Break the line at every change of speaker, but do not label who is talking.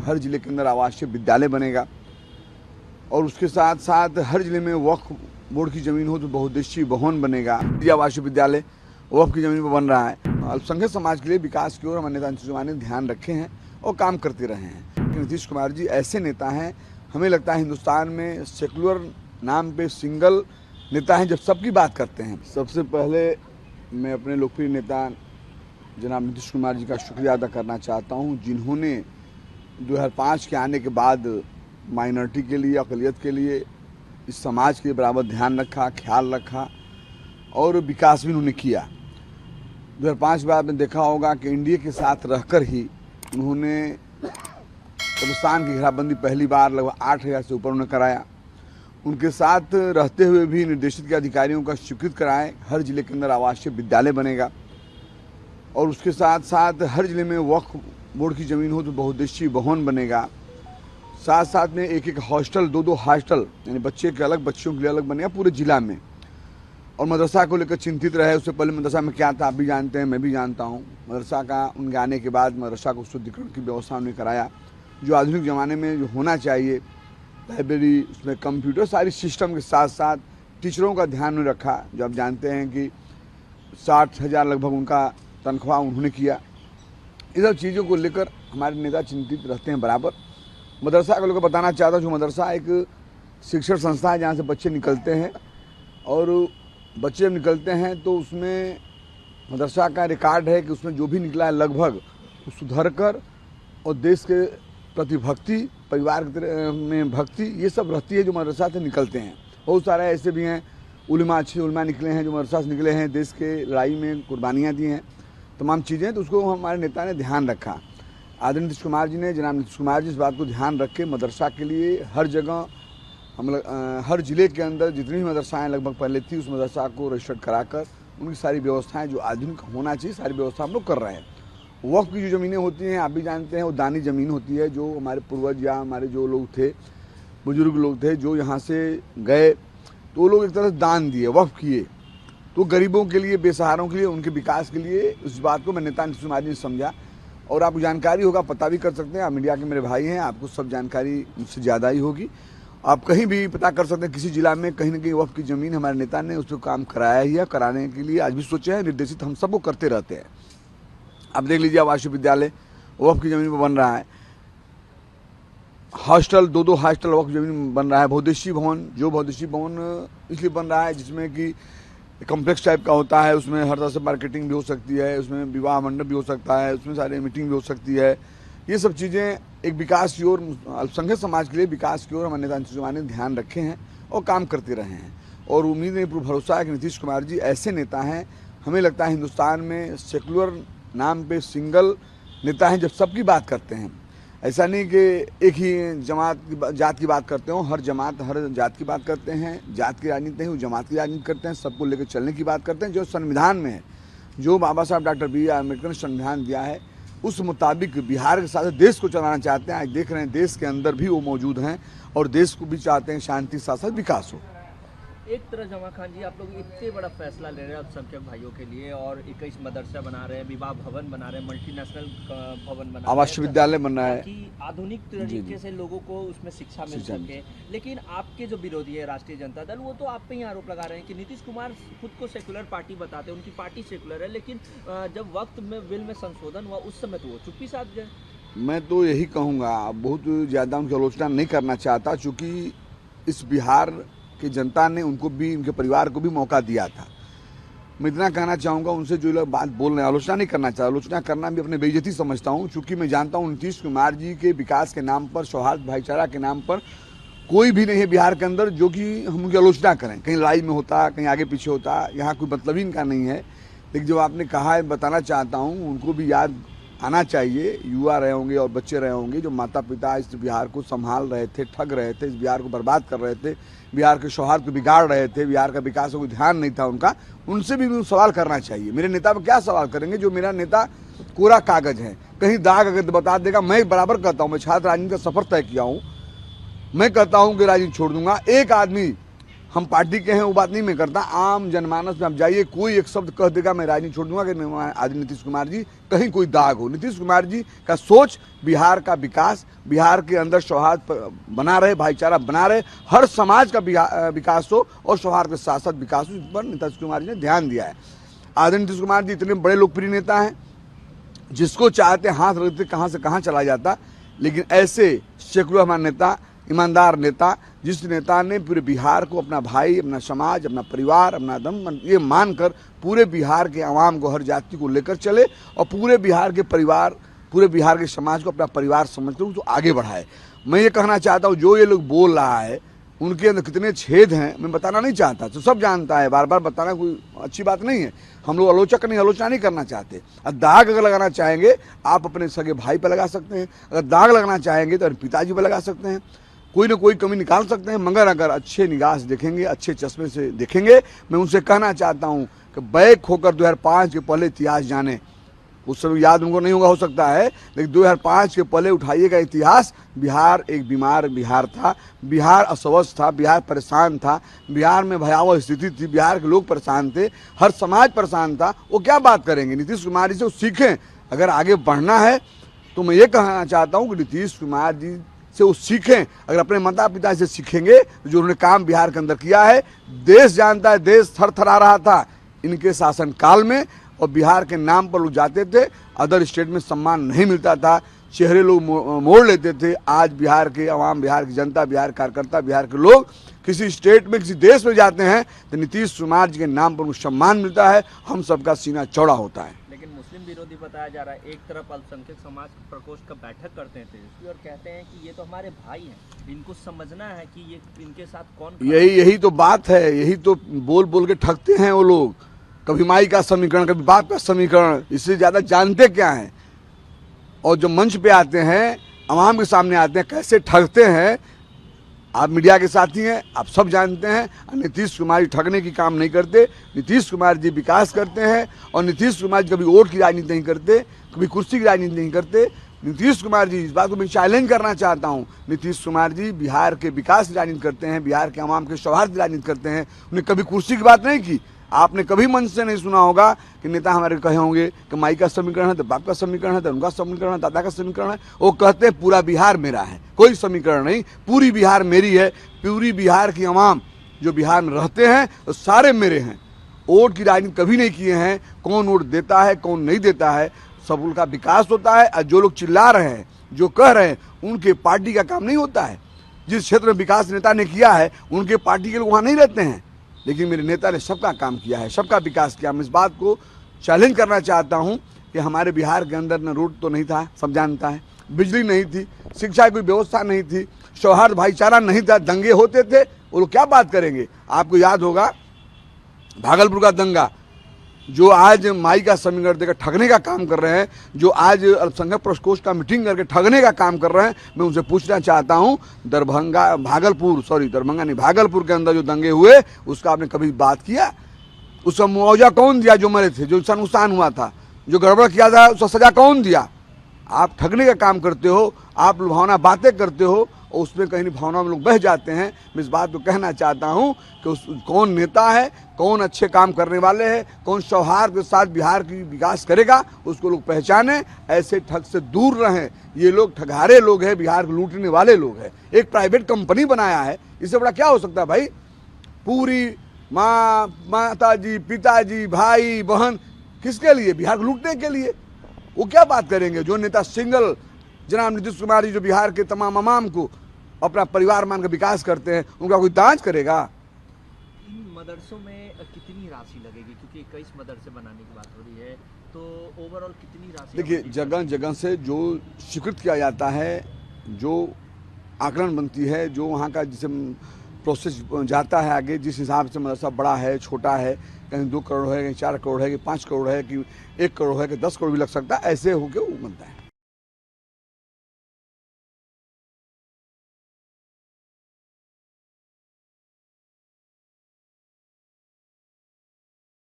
हर जिले के अंदर आवासीय विद्यालय बनेगा और उसके साथ साथ हर जिले में वक्फ बोर्ड की ज़मीन हो तो बहुउद्देशीय भवन बनेगा। ये आवासीय विद्यालय वक्फ की ज़मीन पर बन रहा है। अल्पसंख्यक समाज के लिए विकास की ओर हमारे नेता नीतीश कुमार ने ध्यान रखे हैं और काम करते रहे हैं। नीतीश कुमार जी ऐसे नेता हैं, हमें लगता है हिंदुस्तान में सेकुलर नाम पे सिंगल नेता हैं जब सबकी बात करते हैं। सबसे पहले मैं अपने लोकप्रिय नेता जनाब नीतीश कुमार जी का शुक्रिया अदा करना चाहता हूं, जिन्होंने 2005 के आने के बाद माइनॉरिटी के लिए, अक़लियत के लिए, इस समाज के बराबर ध्यान रखा, ख्याल रखा और विकास भी उन्होंने किया। 2005 के बाद में देखा होगा कि एनडीए के साथ रहकर ही उन्होंने कब्रिस्तान की घेराबंदी पहली बार लगभग 8,000 से ऊपर उन्होंने कराया। उनके साथ रहते हुए भी निर्देशित के अधिकारियों का स्वीकृत कराएं, हर जिले के अंदर आवासीय विद्यालय बनेगा और उसके साथ साथ हर जिले में वक्फ बोर्ड की ज़मीन हो तो बहुउद्देशीय भवन बनेगा। साथ साथ में एक हॉस्टल, 2 हॉस्टल यानी बच्चे के अलग, बच्चियों के लिए अलग बनेगा पूरे जिला में। और मदरसा को लेकर चिंतित रहे। उससे पहले मदरसा में क्या था आप भी जानते हैं, मैं भी जानता हूँ। मदरसा का उनके आने के बाद मदरसा को शुद्धिकरण की व्यवस्था उन्होंने कराया, जो आधुनिक ज़माने में जो होना चाहिए। लाइब्रेरी, उसमें कंप्यूटर, सारी सिस्टम के साथ साथ टीचरों का ध्यान उन्होंने रखा। जो आप जानते हैं कि 60,000 लगभग उनका तनख्वाह उन्होंने किया। इन सब चीज़ों को लेकर हमारे नेता चिंतित रहते हैं बराबर। मदरसा को लेकर बताना चाहता हूँ, जो मदरसा एक शिक्षण संस्था है जहाँ से बच्चे निकलते हैं और बच्चे जब निकलते हैं तो उसमें मदरसा का रिकॉर्ड है कि उसमें जो भी निकला है लगभग सुधर कर और देश के प्रति भक्ति, परिवार में भक्ति, ये सब रहती है जो मदरसा से निकलते हैं। बहुत सारे ऐसे भी हैं उलमा, अच्छे उलमा निकले हैं जो मदरसा से निकले हैं, देश के लड़ाई में कुर्बानियाँ दी हैं, तमाम चीज़ें। तो उसको हमारे नेता ने ध्यान रखा। आदरणीय नीतीश कुमार जी ने, जनाब नीतीश कुमार जी इस बात को ध्यान रख के मदरसा के लिए हर जगह हम हर ज़िले के अंदर जितनी भी मदरसाएँ लगभग पहले थी उस मदरसा को रजिस्टर्ड कराकर उनकी सारी व्यवस्थाएँ जो आधुनिक होना चाहिए सारी व्यवस्था हम लोग कर रहे हैं। वक्फ की जो ज़मीनें होती हैं आप भी जानते हैं, वो दानी ज़मीन होती है। जो हमारे पूर्वज या हमारे जो लोग थे, बुजुर्ग लोग थे, जो यहाँ से गए तो वो लोग एक तरह से दान दिए, वक्फ किए। तो गरीबों के लिए, बेसहारों के लिए, उनके विकास के लिए इस बात को मैं नेता नीतीश कुमार जी ने समझा। और आपको जानकारी होगा, पता भी कर सकते हैं, आप मीडिया के मेरे भाई हैं, आपको सब जानकारी मुझसे ज़्यादा ही होगी। आप कहीं भी पता कर सकते हैं, किसी जिला में कहीं ना कहीं वक्फ की ज़मीन हमारे नेता ने उस पर काम कराया ही है, कराने के लिए आज भी सोचे हैं, निर्देशित हम सबको करते रहते हैं। अब देख लीजिए आवासीय विद्यालय वक्फ की ज़मीन पर बन रहा है, हॉस्टल, 2 हॉस्टल वक्फ ज़मीन बन रहा है, बहुउद्देशीय भवन, जो बहुउद्देशीय भवन इसलिए बन रहा है जिसमें कि कॉम्प्लेक्स टाइप का होता है, उसमें हर तरह से मार्केटिंग भी हो सकती है, उसमें विवाह मंडप भी हो सकता है, उसमें सारी मीटिंग भी हो सकती है। ये सब चीज़ें एक विकास की ओर, अल्पसंख्यक समाज के लिए विकास की ओर हमारे नेता नीतीश कुमार ने ध्यान रखे हैं और काम करते रहे हैं। और उम्मीद नहीं, पूरा भरोसा है कि नीतीश कुमार जी ऐसे नेता हैं, हमें लगता है हिंदुस्तान में सेकुलर नाम पे सिंगल नेता हैं जब सबकी बात करते हैं। ऐसा नहीं कि एक ही जात की बात करते हो, हर जमात, हर जात की बात करते हैं। जात की राजनीति नहीं, वो जमात की राजनीति करते हैं, सबको लेकर चलने की बात करते हैं। जो संविधान में है, जो बाबा साहब डॉक्टर B.आर. अम्बेडकर ने संविधान दिया है, उस मुताबिक बिहार के साथ देश को चलाना चाहते हैं। आज देख रहे हैं देश के अंदर भी वो मौजूद हैं और देश को भी चाहते हैं शांति साथ साथ विकास हो।
एक तरह जमा खान जी, आप लोग इतने बड़ा फैसला ले रहे हैं अल्पसंख्यक भाइयों के लिए और 21 मदरसा बना रहे हैं, विवाह भवन बना रहे हैं, मल्टीनेशनल भवन बना रहे हैं,
आवासीय विद्यालय बन रहा है
कि आधुनिक तरीके से लोगों को उसमें शिक्षा मिल सके। लेकिन आपके जो विरोधी है राष्ट्रीय जनता दल, वो तो आप पे ही आरोप लगा रहे हैं कि नीतीश कुमार खुद को सेकुलर पार्टी बताते हैं, उनकी पार्टी सेकुलर है, लेकिन जब वक्त में बिल में संशोधन हुआ उस समय तो वो चुप्पी साध गए।
मैं तो यही कहूँगा, बहुत ज़्यादा उनकी आलोचना नहीं करना चाहता, चूँकि इस बिहार कि जनता ने उनको भी, उनके परिवार को भी मौका दिया था। मैं इतना कहना चाहूँगा उनसे, जो लोग बात बोल रहे हैं, आलोचना नहीं करना चाहता। आलोचना करना भी अपने बेइज्जती समझता हूँ, क्योंकि मैं जानता हूँ नीतीश कुमार जी के विकास के नाम पर, सौहार्द भाईचारा के नाम पर कोई भी नहीं है बिहार के अंदर जो कि हम उनकी आलोचना करें। कहीं लड़ाई में होता, कहीं आगे पीछे होता, यहाँ कोई मतलब ही इनका नहीं है। लेकिन जो आपने कहा है, बताना चाहता हूँ, उनको भी याद आना चाहिए, युवा रहे होंगे और बच्चे रहे होंगे जो माता पिता इस बिहार को संभाल रहे थे, ठग रहे थे, इस बिहार को बर्बाद कर रहे थे, बिहार के सौहार्द को बिगाड़ रहे थे, बिहार का विकास का कोई ध्यान नहीं था उनका। उनसे भी सवाल करना चाहिए। मेरे नेता पर क्या सवाल करेंगे? जो मेरा नेता कोरा कागज है, कहीं दाग अगर बता देगा, मैं बराबर कहता हूँ, मैं छात्र राजनीति का सफर तय किया हूँ, मैं कहता हूँ कि राजनीति छोड़ दूंगा। एक आदमी हम पार्टी के हैं वो बात नहीं मैं करता। आम जनमानस में आप जाइए, कोई एक शब्द कह देगा मैं राजनीति छोड़ दूंगा कि आज नीतीश कुमार जी कहीं कोई दाग हो। नीतीश कुमार जी का सोच बिहार का विकास, बिहार के अंदर सौहार्द बना रहे, भाईचारा बना रहे, हर समाज का विकास हो और सौहार्द के साथ साथ विकास हो, इस पर नीतीश कुमार जी ने ध्यान दिया है। आदरणीय नीतीश कुमार जी इतने बड़े लोकप्रिय नेता हैं, जिसको चाहते हाथ रखते कहाँ से कहाँ चला जाता, लेकिन ऐसे सैकड़ों हमारे नेता, ईमानदार नेता, जिस नेता ने पूरे बिहार को अपना भाई, अपना समाज, अपना परिवार, अपना दम ये मानकर पूरे बिहार के आवाम को, हर जाति को लेकर चले और पूरे बिहार के परिवार, पूरे बिहार के समाज को अपना परिवार समझकर उसको आगे बढ़ाए। मैं ये कहना चाहता हूँ, जो ये लोग बोल रहा है उनके अंदर कितने छेद हैं मैं बताना नहीं चाहता, तो सब जानता है, बार बार बताना कोई अच्छी बात नहीं है। हम लोग आलोचना नहीं करना चाहते। और दाग अगर लगाना चाहेंगे आप अपने सगे भाई पर लगा सकते हैं, अगर दाग लगाना चाहेंगे तो पिताजी पर लगा सकते हैं, कोई ना कोई कमी निकाल सकते हैं, मगर अगर अच्छे निगाह से देखेंगे, अच्छे चश्मे से देखेंगे। मैं उनसे कहना चाहता हूँ कि बैक होकर 2005 के पहले इतिहास जाने, उस समय याद उनको नहीं होगा हो सकता है, लेकिन 2005 के पहले उठाइएगा इतिहास। बिहार एक बीमार बिहार था, बिहार अस्वस्थ था, बिहार परेशान था, बिहार में भयावह स्थिति थी, बिहार के लोग परेशान थे, हर समाज परेशान था। वो क्या बात करेंगे? नीतीश कुमार जी से वो सीखें। अगर आगे बढ़ना है तो मैं ये कहना चाहता हूँ कि नीतीश कुमार जी से वो सीखें। अगर अपने माता पिता से सीखेंगे जो उन्होंने काम बिहार के अंदर किया है, देश जानता है, देश थरथरा रहा था इनके शासन काल में, और बिहार के नाम पर लोग जाते थे, अदर स्टेट में सम्मान नहीं मिलता था, चेहरे लोग मोड़ लेते थे। आज बिहार के अवाम, बिहार की जनता, बिहार कार्यकर्ता, बिहार के लोग किसी स्टेट में, किसी देश में जाते हैं तो नीतीश कुमार जी के नाम पर उनको सम्मान मिलता है, हम सबका सीना चौड़ा होता है।
लेकिन मुस्लिम विरोधी बताया जा रहा है। एक तरफ अल्पसंख्यक समाज प्रकोष्ठ का बैठक करते हैं तेजस्वी और कहते हैं कि ये तो हमारे भाई हैं, इनको समझना है कि ये इनके साथ कौन।
यही तो बात है, यही तो बोल बोल के ठगते हैं वो लोग। कभी माई का समीकरण, कभी बाप का समीकरण, इससे ज्यादा जानते क्या हैं। और जो मंच पे आते हैं, आवाम के सामने आते हैं, कैसे ठगते हैं। आप मीडिया के साथी हैं, आप सब जानते हैं। नीतीश कुमार जी ठगने की काम नहीं करते, नीतीश कुमार जी विकास करते हैं। और नीतीश कुमार जी कभी वोट की राजनीति नहीं करते, कभी कुर्सी की राजनीति नहीं करते। नीतीश कुमार जी, इस बात को मैं चैलेंज करना चाहता हूं, नीतीश कुमार जी बिहार के विकास की राजनीति करते हैं, बिहार के आवाम के सौहार्द की राजनीति करते हैं। उन्हें कभी कुर्सी की बात नहीं की। आपने कभी मंच से नहीं सुना होगा कि नेता हमारे कहे होंगे कि माई का समीकरण है तो बाप का समीकरण है तो उनका समीकरण है, दादा का समीकरण है। वो कहते हैं पूरा बिहार मेरा है, कोई समीकरण नहीं, पूरी बिहार मेरी है। पूरी बिहार की आवाम जो बिहार में रहते हैं तो सारे मेरे हैं। वोट की राजनीति कभी नहीं किए हैं, कौन वोट देता है कौन नहीं देता है, सब उनका विकास होता है। और जो लोग चिल्ला रहे हैं, जो कह रहे हैं, उनके पार्टी का काम नहीं होता है। जिस क्षेत्र में विकास नेता ने किया है उनके पार्टी के लोग वहाँ नहीं रहते हैं, लेकिन मेरे नेता ने सबका काम किया है, सबका विकास किया। मैं इस बात को चैलेंज करना चाहता हूं कि हमारे बिहार के अंदर न रोड तो नहीं था, सब जानता है, बिजली नहीं थी, शिक्षा की कोई व्यवस्था नहीं थी, सौहार्द भाईचारा नहीं था, दंगे होते थे। वो लोग क्या बात करेंगे? आपको याद होगा भागलपुर का दंगा, जो आज माई का समीकरण देकर ठगने का काम कर रहे हैं, जो आज अल्पसंख्यक प्रकोष्ठ का मीटिंग करके ठगने का काम कर रहे हैं। मैं उनसे पूछना चाहता हूं, दरभंगा नहीं, भागलपुर के अंदर जो दंगे हुए उसका आपने कभी बात किया? उसका मुआवजा कौन दिया? जो मरे थे, जो नुकसान हुआ था, जो गड़बड़ किया था, उसका सजा कौन दिया? आप ठगने का काम करते हो, आप लुभावना बातें करते हो और उसमें कहीं भावना में लोग बह जाते हैं। मैं इस बात को कहना चाहता हूं कि कौन नेता है, कौन अच्छे काम करने वाले हैं, कौन सौहार्द के साथ बिहार की विकास करेगा, उसको लोग पहचाने। ऐसे ठग से दूर रहें। ये लोग ठगहारे लोग हैं, बिहार को लूटने वाले लोग हैं। एक प्राइवेट कंपनी बनाया है, इससे बड़ा क्या हो सकता है भाई? पूरी माता जी, पिताजी, भाई बहन, किसके लिए? बिहार को लूटने के लिए। वो क्या बात करेंगे? जो नेता सिंगल जनाब नीतीश कुमार जी, जो बिहार के तमाम आवाम को अपना परिवार मानकर विकास करते हैं, उनका कोई दांच करेगा?
इन मदरसों में कितनी राशि लगेगी? क्योंकि 21 मदरसे बनाने की बात हो रही है, तो ओवरऑल कितनी राशि?
देखिए, जगह जगह से जो स्वीकृत किया जाता है, जो आकलन बनती है, जो वहाँ का जिसे प्रोसेस जाता है आगे, जिस हिसाब से मदरसा बड़ा है, छोटा है, कहीं 2 करोड़ है, कहीं 4 करोड़ है, कि 5 करोड़ है, कि 1 करोड़ है, कि 10 करोड़ भी लग सकता है, ऐसे होकर वो बनता है।